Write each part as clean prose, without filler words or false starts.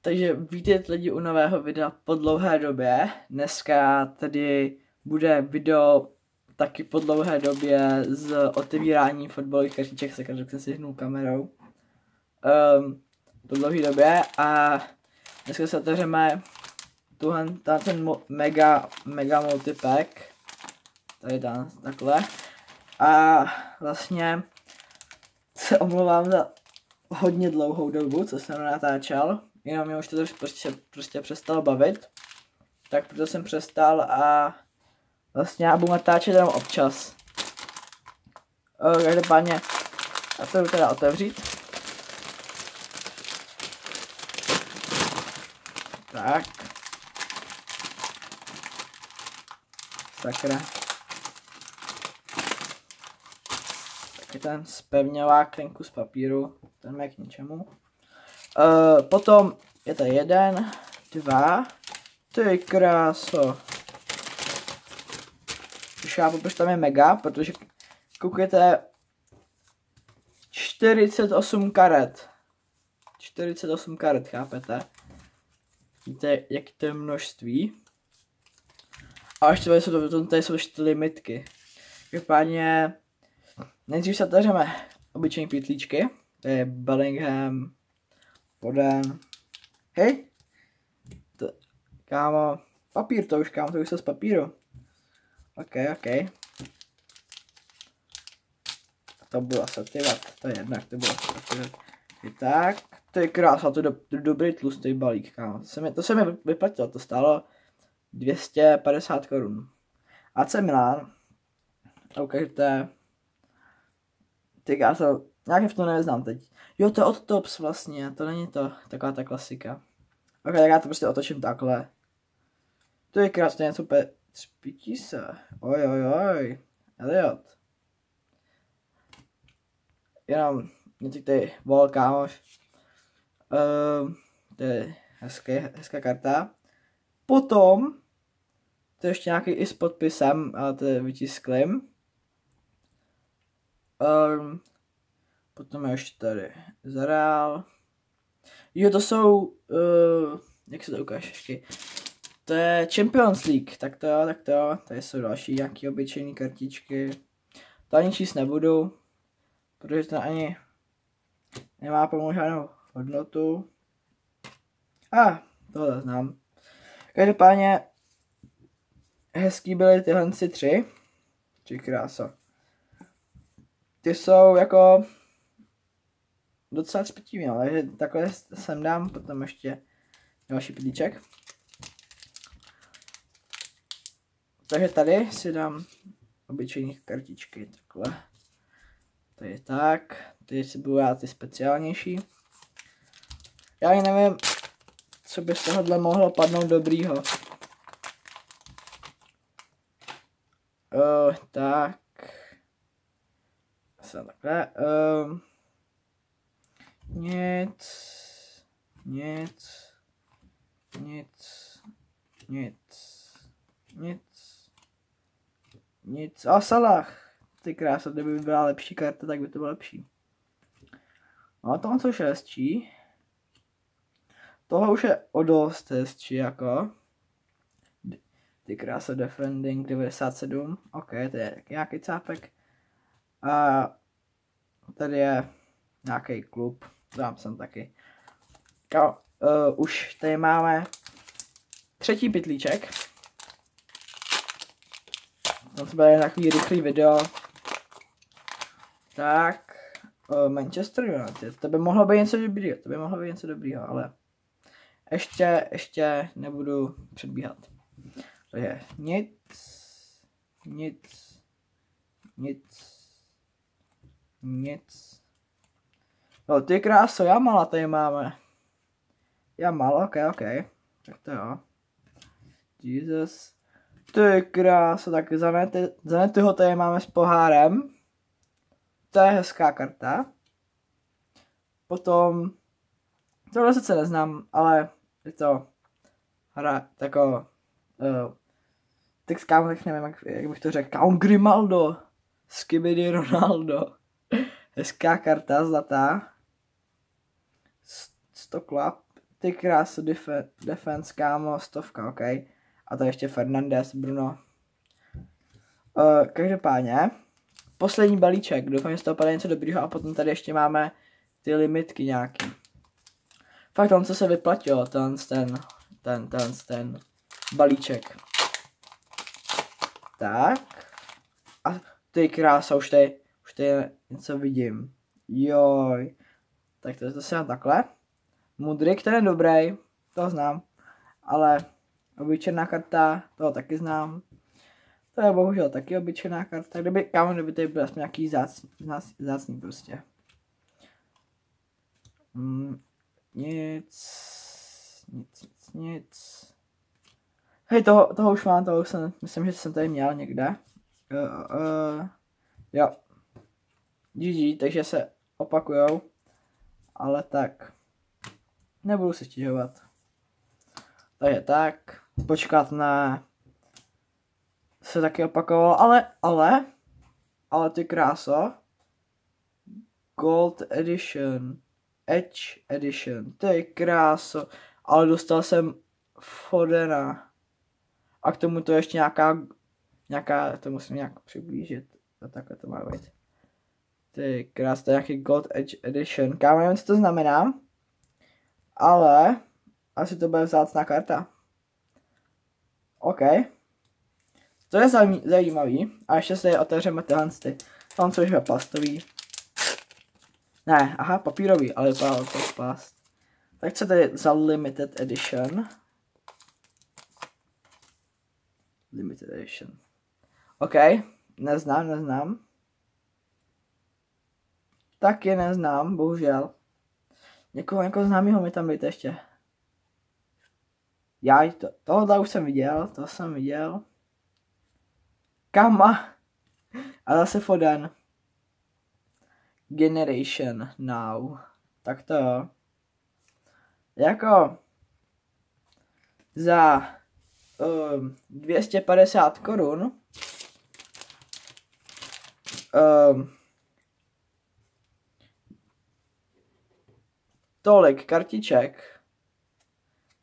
Takže vítejte lidi u nového videa po dlouhé době. Dneska tady bude video taky po dlouhé době z otevírání fotbalových kartiček, se každou jsem si hnul kamerou. Po dlouhé době a dneska se otevřeme ten mega multipack. Tady takhle. A vlastně se omlouvám za hodně dlouhou dobu, co jsem natáčel. Jenom mě už to prostě přestalo bavit. Tak proto jsem přestal a vlastně já budu natáčet jenom občas. Každopádně já to jdu teda otevřít. Tak. Sakra. Taky ten zpevňovák, ten kus papíru, ten je k ničemu. Potom je to 1, 2, ty kráso. Už chápu, proč tam je mega, protože koukejte, 48 karet. 48 karet, chápete? Víte, jak to je množství. A ještě tady jsou ještě limitky. Každopádně nejdřív se otevřeme obyčejné pytlíčky. To je Bellingham, Foden. Hej! Kámo, papír to už se z papíru. Ok. To bylo sativa, to je jednak, to bylo sativa. Tak, to je krása, to je dobrý tlustý balík, kámo. To se mi vyplatilo, to stálo 250 korun. AC Milan. Ukažte. Ty krása, nějak v tom neznám teď. Jo, to je od Tops vlastně, to není to, taková ta klasika. Ok, tak já to prostě otočím takhle. To je krásně něco úplně třpítí se. Oj. Elliot. Jenom něco tady vol, kámoš. To je hezká karta. Potom, to je ještě nějaký i s podpisem, ale to je vytisklým. Potom je ještě tady Zarál. Jo, to jsou, jak se to ukáže, to je Champions League, tak to, tady jsou další nějaký obyčejné kartičky. To ani číst nebudu, protože to ani nemá pomalu žádnou hodnotu. Tohle znám. Každopádně hezký byly tyhle 3. Či krása. Ty jsou jako docela třpitivý, no, takže takhle sem dám, potom ještě další pytlíček. Takže tady si dám obyčejné kartičky, takhle. Tady tak, tady si budu dát ty speciálnější. Já ani nevím, co by z tohohle mohlo padnout dobrýho. Tak. Takhle. Nic. A Salah. Ty krása, kdyby byla lepší karta, tak by to bylo lepší. No a tohle jsou 6. Tohle už je o dost hezčí jako. Ty krása, defending 97. Ok, to je nějaký cápek. A tady je nějaký klub. Dám sem taky. Už tady máme 3. pytlíček. To bude takový rychlý video. Tak. Manchester United. To by mohlo být něco dobrýho. Ale ještě nebudu předbíhat. Takže nic. No ty kráso, Jamala tady máme. Jamal, ok. Tak to jo. Jesus. Ty kráso, tak Zanetyho tady máme s pohárem. To je hezká karta. Potom, tohle sice neznám, ale je to hra tako, tak nevím, jak bych to řekl, Count Grimaldo, Skibidi Ronaldo. Hezká karta, zlatá. 100 klap. Ty krásu, defense, kámo, 100, ok. A to ještě Fernandez, Bruno. Každopádně, poslední balíček, doufám, že z toho padá něco dobrýho a potom tady ještě máme ty limitky nějaký. Fakt on co se vyplatilo, ten balíček. Tak. A ty krása, už tady něco vidím. Joj. Tak to se dá takhle. Mudryk, ten je dobrý, to znám. Ale obyčejná karta, toho taky znám. To je bohužel taky obyčejná karta. Kdyby tady byl aspoň nějaký zácný prostě. Nic. Hej, toho už mám, myslím, že jsem tady měl někde. Jo. GG, takže se opakujou. Ale tak. Nebudu se stěžovat. Takže tak. Počkat na... Se taky opakovalo, ale ty kráso. Gold Edition. Edge Edition. Ty kráso. Ale dostal jsem Fodena. A k tomu to ještě nějaká, to musím nějak přiblížit. A takhle to má být. Ty krás, to je nějaký Gold Edge Edition. Kámo, nevím, co to znamená. Ale asi to bude vzácná karta. OK. To je zajímavý. A ještě se otevřeme tyhle ty. Tam co je plastový. Ne, aha, papírový, ale vypadá to plast. Tak co tady za limited edition? Limited edition. OK, neznám. Taky neznám, bohužel. Někoho známýho mi tam být ještě. Tohle už jsem viděl, Kama. A zase Foden. Generation Now. Tak to jo. Jako za 250 korun tolik kartiček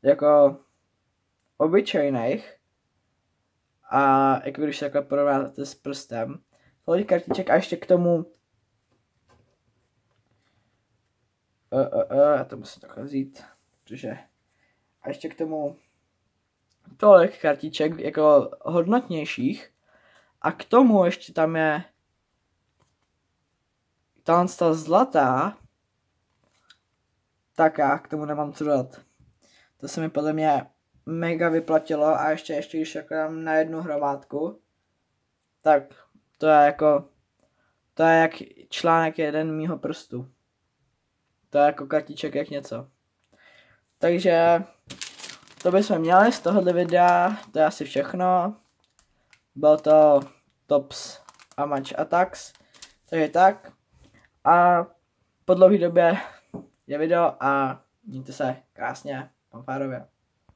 jako obyčejných a jako když se takhle porovnáte s prstem, tolik kartiček a ještě k tomu já to musím takhle vzít, protože a ještě k tomu tolik kartiček jako hodnotnějších a k tomu ještě tam je ta zlatá, tak já k tomu nemám co dodat. To se mi podle mě mega vyplatilo a ještě když jako dám na jednu hromádku, tak to je jak článek jeden mýho prstu. To je jako kartiček jak něco. Takže to bychom měli z tohohle videa, to je asi všechno. Byl to Tops a Match Attacks. Takže tak. A po dlouhé době je video a mějte se krásně, fanfárově.